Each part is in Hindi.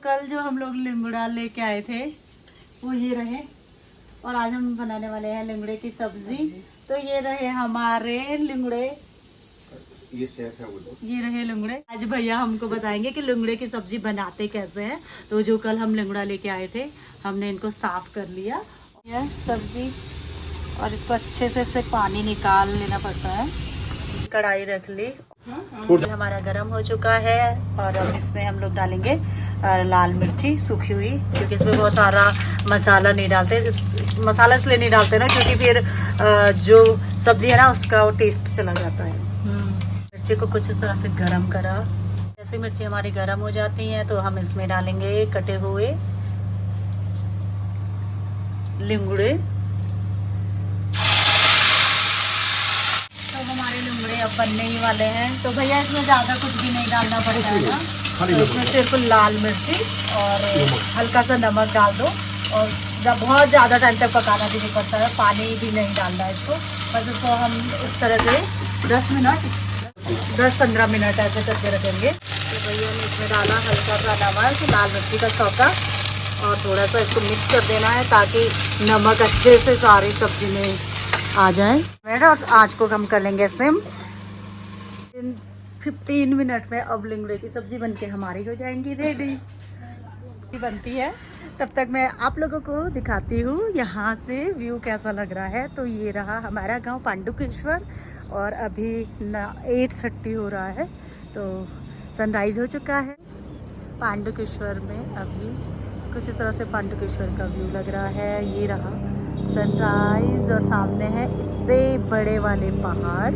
कल जो हम लोग लिंगड़ा लेके आए थे वो ये रहे, और आज हम बनाने वाले हैं लिंगड़े की सब्जी। तो ये रहे हमारे लिंगड़े, ये रहे लिंगड़े। आज भैया हमको बताएंगे कि लिंगड़े की सब्जी बनाते कैसे हैं। तो जो कल हम लिंगड़ा लेके आए थे हमने इनको साफ कर लिया, यह सब्जी, और इसको अच्छे से पानी निकाल लेना पड़ता है। कढ़ाई रख ली, हमारा गरम हो चुका है, और अब इसमें हम लोग डालेंगे लाल मिर्ची सूखी हुई, क्योंकि इसमें बहुत सारा मसाला नहीं डालते। मसाला इसलिए नहीं डालते ना क्योंकि फिर जो सब्जी है ना उसका वो टेस्ट चला जाता है। मिर्ची को कुछ इस तरह से गरम करा। जैसे मिर्ची हमारी गरम हो जाती हैं तो हम इसमें डालेंगे कटे हुए लिंगड़े। तो हमारे लिंगड़े अब बनने ही वाले हैं। तो भैया इसमें ज़्यादा कुछ भी नहीं डालना पड़ेगा ना, तो इसमें सिर्फ लाल मिर्ची और हल्का सा नमक डाल दो, और जब बहुत ज़्यादा टाइम तक पकाना भी नहीं पड़ता है, पानी भी नहीं डालना है इसको। बस इसको हम इस तरह से 10-15 मिनट ऐसे करके रखेंगे। तो भैया ने इसमें डाला हल्का सा नमक, लाल मिर्ची का छौंका, और थोड़ा सा इसको मिक्स कर देना है ताकि नमक अच्छे से सारी सब्जी में आ जाए। और आँच को कम कर लेंगे सिम। 15 मिनट में अब लिंगड़े की सब्जी बनके हमारी हो जाएंगी रेडी। बनती है तब तक मैं आप लोगों को दिखाती हूँ यहाँ से व्यू कैसा लग रहा है। तो ये रहा हमारा गांव पांडुकेश्वर, और अभी 8:30 हो रहा है, तो सनराइज हो चुका है पांडुकेश्वर में। अभी कुछ इस तरह से पांडुकेश्वर का व्यू लग रहा है। ये रहा सनराइज, और सामने है इतने बड़े वाले पहाड़,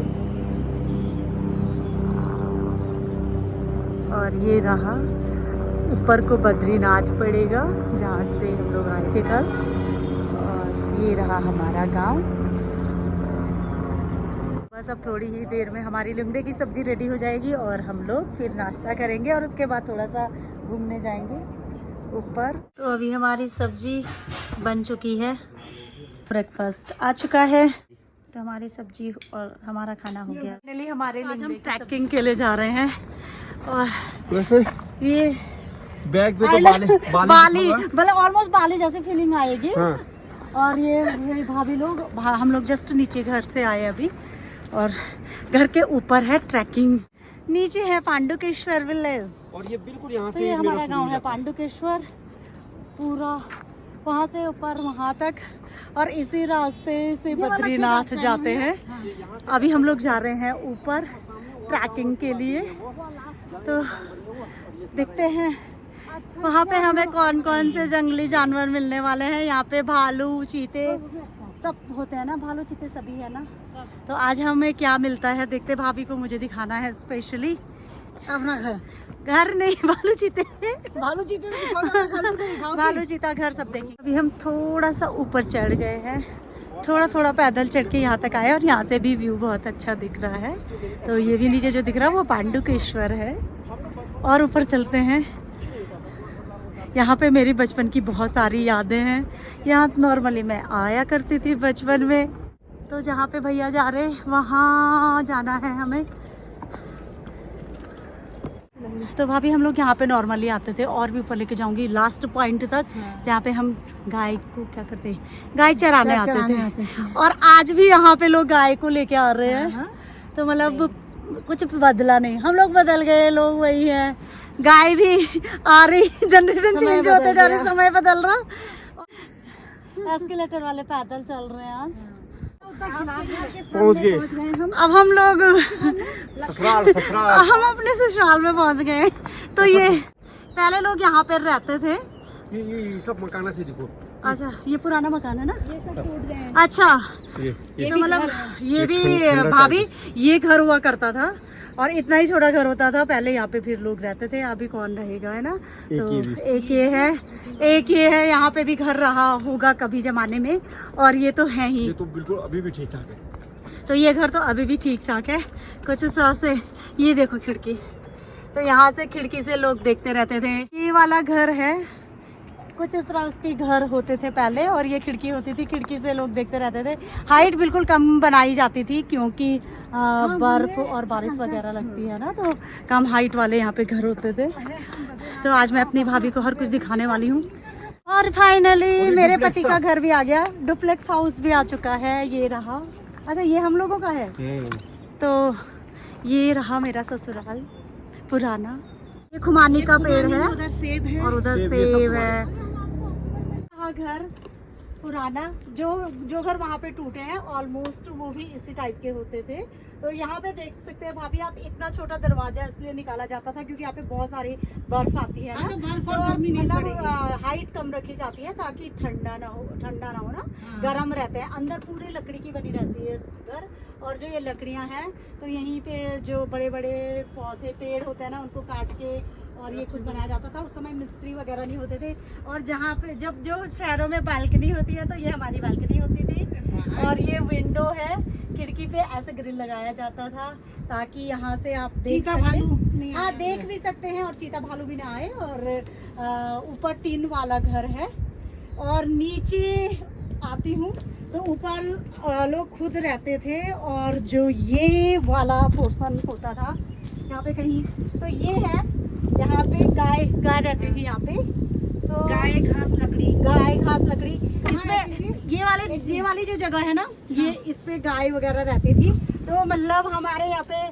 और ये रहा ऊपर को बद्रीनाथ पड़ेगा जहाँ से हम लोग आए थे कल, और ये रहा हमारा गांव। बस अब थोड़ी ही देर में हमारी लिंगड़े की सब्जी रेडी हो जाएगी, और हम लोग फिर नाश्ता करेंगे, और उसके बाद थोड़ा सा घूमने जाएंगे ऊपर। तो अभी हमारी सब्जी बन चुकी है, ब्रेकफास्ट आ चुका है, तो हमारी सब्जी और हमारा खाना हो गया। फाइनली हमारे लिए हम ट्रैकिंग के लिए जा रहे हैं, और वैसे ये बैग पे तो बाली मतलब ऑलमोस्ट बाली जैसी फीलिंग आएगी। हाँ। और ये भाभी लोग, हम लोग जस्ट नीचे घर से आए अभी, और घर के ऊपर है ट्रैकिंग, नीचे है पांडुकेश्वर विलेज, और ये बिल्कुल यहाँ तो से ये हमारा गांव है पांडुकेश्वर, पूरा वहाँ से ऊपर वहाँ तक, और इसी रास्ते से बद्रीनाथ जाते हैं। अभी हम लोग जा रहे हैं ऊपर ट्रैकिंग के लिए, तो देखते हैं वहाँ पे हमें कौन कौन से जंगली जानवर मिलने वाले हैं। यहाँ पे भालू, चीते सब होते हैं ना, भालू चीते सभी है ना। तो आज हमें क्या मिलता है देखते। भाभी को मुझे दिखाना है स्पेशली अपना घर नहीं, भालू चीते भालू चीता घर सब देखेंगे। अभी हम थोड़ा सा ऊपर चढ़ गए हैं, थोड़ा पैदल चढ़ के यहाँ तक आए, और यहाँ से भी व्यू बहुत अच्छा दिख रहा है। तो ये भी नीचे जो दिख रहा है वो पांडुकेश्वर है, और ऊपर चलते हैं। यहाँ पे मेरी बचपन की बहुत सारी यादें हैं। यहाँ नॉर्मली मैं आया करती थी बचपन में। तो जहाँ पे भैया जा रहे वहाँ जाना है हमें। तो भाभी हम लोग यहाँ पे नॉर्मली आते थे, और भी ऊपर लेके जाऊंगी लास्ट पॉइंट तक, जहाँ पे हम गाय को क्या करते हैं, गाय चराने आते थे। और आज भी यहाँ पे लोग गाय को लेके आ रहे हैं। तो मतलब कुछ बदला नहीं, हम लोग बदल गए, लोग वही है। गाय भी आ रही, जनरेशन चेंज होते जा रही, समय बदल एस्केलेटर वाले पैदल चल रहे हैं आज। पहुँच गए अब हम लोग हम अपने ससुराल में पहुंच गए। तो ये पहले लोग यहाँ पे रहते थे। ये सब मकान से देखो। अच्छा, ये पुराना मकान है ना। ये सब टूट गए। अच्छा, ये तो मतलब ये भी भाभी ये घर हुआ करता था, और इतना ही छोटा घर होता था पहले। यहाँ पे फिर लोग रहते थे, अभी कौन रहेगा, है ना। तो एक ये है यहाँ पे भी घर रहा होगा कभी जमाने में, और ये तो है ही। ये तो बिल्कुल अभी भी ठीक ठाक है। तो ये घर तो अभी भी ठीक ठाक है। कुछ इस तरह से ये देखो खिड़की, तो यहाँ से खिड़की से लोग देखते रहते थे। ये वाला घर है कुछ इस तरह उसके घर होते थे पहले, और ये खिड़की होती थी, खिड़की से लोग देखते रहते थे। हाइट बिल्कुल कम बनाई जाती थी क्योंकि बर्फ और बारिश वगैरह लगती है ना, तो कम हाइट वाले यहाँ पे घर होते थे। तो आज मैं अपनी भाभी को हर कुछ दिखाने वाली हूँ। और फाइनली मेरे पति का घर भी आ गया, डुप्लेक्स हाउस भी आ चुका है। ये रहा, अच्छा ये हम लोगों का है। तो ये रहा मेरा ससुराल पुराना। ये खुमानी का पेड़ है, उधर सेब है और उधर सेब है। हाँ, घर पुराना, जो घर वहाँ पे टूटे हैं ऑलमोस्ट वो भी इसी टाइप के होते थे। तो यहाँ पे देख सकते हैं भाभी आप, इतना छोटा दरवाजा इसलिए निकाला जाता था क्योंकि यहाँ पे बहुत सारी बर्फ आती है ना, तो बर्फ और गर्मी नहीं पड़ेगी। हाइट कम रखी जाती है ताकि ठंडा ना हो ना, गर्म रहते हैं। अंदर पूरी लकड़ी की बनी रहती है घर। और जो ये लकड़ियाँ हैं तो यहीं पे जो बड़े बड़े पौधे पेड़ होते हैं ना, उनको काट के और ये कुछ बनाया जाता था। उस समय मिस्त्री वगैरह नहीं होते थे। और जहाँ पे जब जो शहरों में बालकनी होती है तो ये हमारी बालकनी होती थी। और ये विंडो है, खिड़की पे ऐसे ग्रिल लगाया जाता था ताकि यहाँ से आप देख चीता भालू नहीं हाँ आएगा। देख भी सकते हैं और चीता भालू भी ना आए। और ऊपर टीन वाला घर है। और नीचे आती हूँ तो ऊपर लोग खुद रहते थे। और जो ये वाला पोर्शन होता था यहाँ पे कहीं, तो ये है, यहाँ पे गाय रहती थी यहाँ पे। तो गाय घास लकड़ी इसमें ये वाली जो जगह है ना, ये इस पे गाय वगैरह रहती थी। तो मतलब हमारे यहाँ पे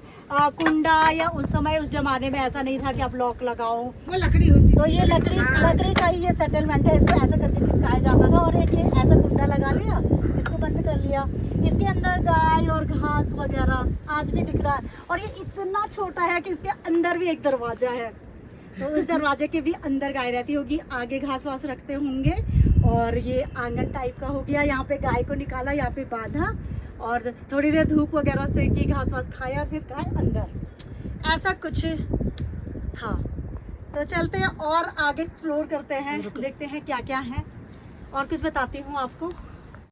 कुंडा, या उस समय उस जमाने में ऐसा नहीं था कि आप लॉक लगाओ, वो लकड़ी होती तो ये लकड़ी का ही ये सेटलमेंट है। इसको ऐसा करके खिसकाया जाता था और एक ये ऐसा कुंडा लगा लिया, इसको बंद कर लिया, इसके अंदर गाय और घास वगैरह आज भी दिख रहा है। और ये इतना छोटा है कि इसके अंदर भी एक दरवाजा है, तो उस दरवाजे के भी अंदर गाय रहती होगी। आगे घास वास रखते होंगे। और ये आंगन टाइप का हो गया, यहाँ पे गाय को निकाला, यहाँ पे बांधा और थोड़ी देर धूप वगैरह से की, घास वास खाया, फिर गाय अंदर, ऐसा कुछ था। तो चलते हैं और आगे एक्सप्लोर करते हैं, देखते हैं क्या क्या है और कुछ बताती हूँ आपको।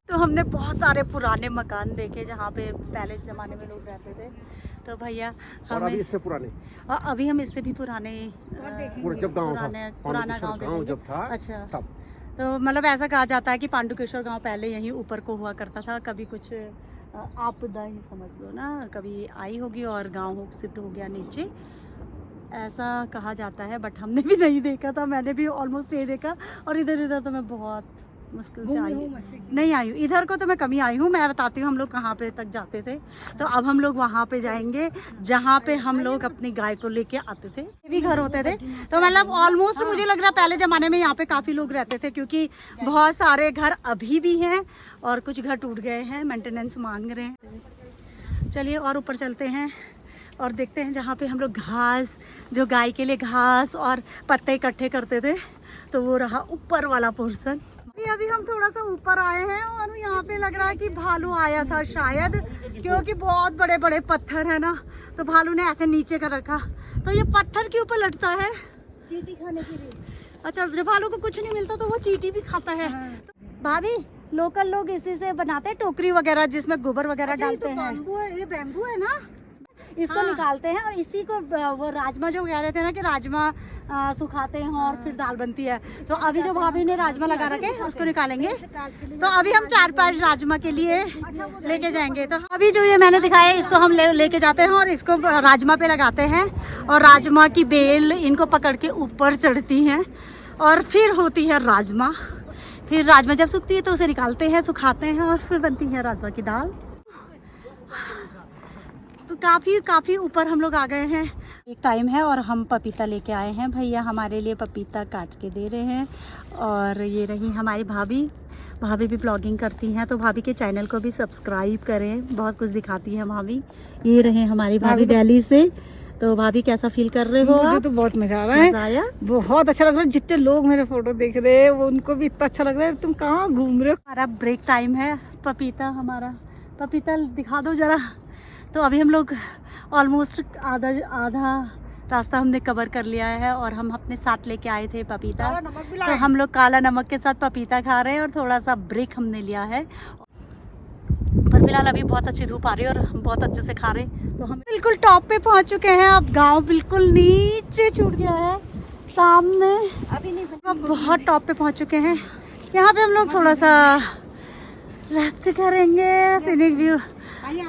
तो हमने बहुत सारे पुराने मकान देखे जहाँ पे पहले ज़माने में लोग रहते थे। तो भैया और हमें अभी इससे पुराने, और अभी हम इससे भी पुराने पूरा जब गांव था, पुराना गांव देखेंगे। जब था अच्छा, तब। तो मतलब ऐसा कहा जाता है कि पांडुकेश्वर गांव पहले यहीं ऊपर को हुआ करता था। कभी कुछ आपदा ही समझ लो ना, कभी आई होगी और गांव शिफ्ट हो गया नीचे, ऐसा कहा जाता है। बट हमने भी नहीं देखा था, मैंने भी ऑलमोस्ट नहीं देखा। और इधर तो मैं बहुत मुश्किल से आई हूँ, नहीं आई हूँ इधर को, तो मैं कमी आई हूँ। मैं बताती हूँ हम लोग कहाँ पे तक जाते थे। तो अब हम लोग वहाँ पे जाएंगे जहाँ पे हम लोग अपनी गाय को लेके आते थे। ये भी घर होते थे। तो मतलब ऑलमोस्ट मुझे लग रहा है पहले ज़माने में यहाँ पे काफ़ी लोग रहते थे, क्योंकि बहुत सारे घर अभी भी हैं और कुछ घर टूट गए हैं, मेंटेनेंस मांग रहे हैं। चलिए और ऊपर चलते हैं और देखते हैं जहाँ पे हम लोग घास, जो गाय के लिए घास और पत्ते इकट्ठे करते थे, तो वो रहा ऊपर वाला पोर्शन। अभी हम थोड़ा सा ऊपर आए हैं और यहाँ पे लग रहा है कि भालू आया था शायद, क्योंकि बहुत बड़े बड़े पत्थर है ना, तो भालू ने ऐसे नीचे कर रखा। तो ये पत्थर के ऊपर लटता है चींटी खाने के लिए। अच्छा, जब भालू को कुछ नहीं मिलता तो वो चींटी भी खाता है। भाभी लोकल लोग इसी से बनाते हैं टोकरी वगैरह, जिसमें गोबर वगैरह डालते हैं। ये बैम्बू है ना, इसको निकालते हैं और इसी को वो राजमा जो कह रहे थे ना कि राजमा सुखाते हैं और फिर दाल बनती है। तो अभी जो भाभी ने राजमा लगा रखे उसको निकालेंगे। तो अभी हम 4-5 राजमा के लिए लेके जाएंगे। तो अभी जो ये मैंने दिखाया है इसको हम लेके जाते हैं और इसको राजमा पे लगाते हैं। और राजमा की बेल इनको पकड़ के ऊपर चढ़ती हैं और फिर होती है राजमा। फिर राजमा जब सूखती है तो उसे निकालते हैं, सुखाते हैं और फिर बनती है राजमा की दाल। तो काफ़ी ऊपर हम लोग आ गए हैं। एक टाइम है और हम पपीता लेके आए हैं। भैया हमारे लिए पपीता काट के दे रहे हैं। और ये रही हमारी भाभी भी ब्लॉगिंग करती हैं, तो भाभी के चैनल को भी सब्सक्राइब करें, बहुत कुछ दिखाती हैं भाभी। ये रहे हमारी भाभी दिल्ली से। तो भाभी कैसा फील कर रहे हो? मुझे तो बहुत मजा आ रहा है। आया? बहुत अच्छा लग रहा है। जितने लोग मेरे फोटो देख रहे हैं वो उनको भी इतना अच्छा लग रहा है। तुम कहाँ घूम रहे हो? हमारा ब्रेक टाइम है। हमारा पपीता दिखा दो जरा। तो अभी हम लोग ऑलमोस्ट आधा रास्ता हमने कवर कर लिया है और हम अपने साथ लेके आए थे पपीता। तो हम लोग काला नमक के साथ पपीता खा रहे हैं और थोड़ा सा ब्रेक हमने लिया है। पर फिलहाल अभी बहुत अच्छी धूप आ रही है और हम बहुत अच्छे से खा रहे हैं। तो हम बिल्कुल टॉप पे पहुंच चुके हैं। अब गांव बिल्कुल नीचे छूट गया है सामने। अभी नहीं अब बहुत टॉप पे पहुंच चुके हैं। यहाँ पे हम लोग थोड़ा सा रेस्ट करेंगे, सीनिक व्यू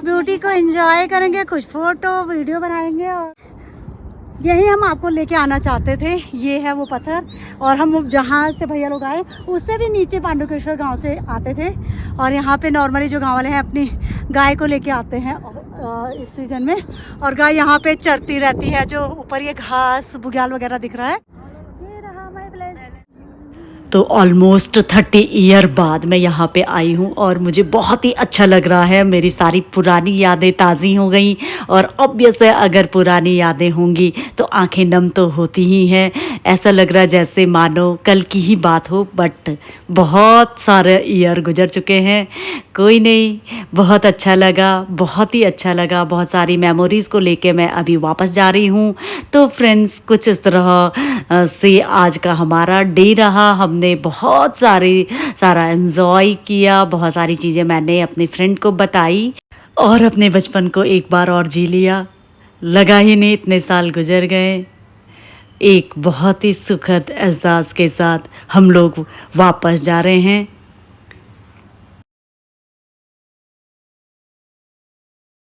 ब्यूटी को एंजॉय करेंगे, कुछ फोटो वीडियो बनाएंगे। और यही हम आपको लेके आना चाहते थे, ये है वो पत्थर। और हम जहाँ से भैया लोग आए उससे भी नीचे पांडुकेश्वर गांव से आते थे। और यहाँ पे नॉर्मली जो गांव वाले हैं अपनी गाय को लेके आते हैं इस सीजन में, और गाय यहाँ पे चरती रहती है। जो ऊपर ये घास बुग्याल वगैरह दिख रहा है, ये रहा माय प्लेस। तो ऑलमोस्ट 30 ईयर बाद मैं यहाँ पे आई हूँ और मुझे बहुत ही अच्छा लग रहा है। मेरी सारी पुरानी यादें ताज़ी हो गई, और ऑब्वियस है अगर पुरानी यादें होंगी तो आंखें नम तो होती ही हैं। ऐसा लग रहा है जैसे मानो कल की ही बात हो, बट बहुत सारे ईयर गुजर चुके हैं। कोई नहीं, बहुत अच्छा लगा, बहुत ही अच्छा लगा। बहुत सारी मेमोरीज़ को लेके मैं अभी वापस जा रही हूँ। तो फ्रेंड्स, कुछ इस तरह से आज का हमारा डे रहा। हमने बहुत सारा एंजॉय किया, बहुत सारी चीज़ें मैंने अपनी फ्रेंड को बताई और अपने बचपन को एक बार और जी लिया। लगा ही नहीं इतने साल गुजर गए। एक बहुत ही सुखद एहसास के साथ हम लोग वापस जा रहे हैं।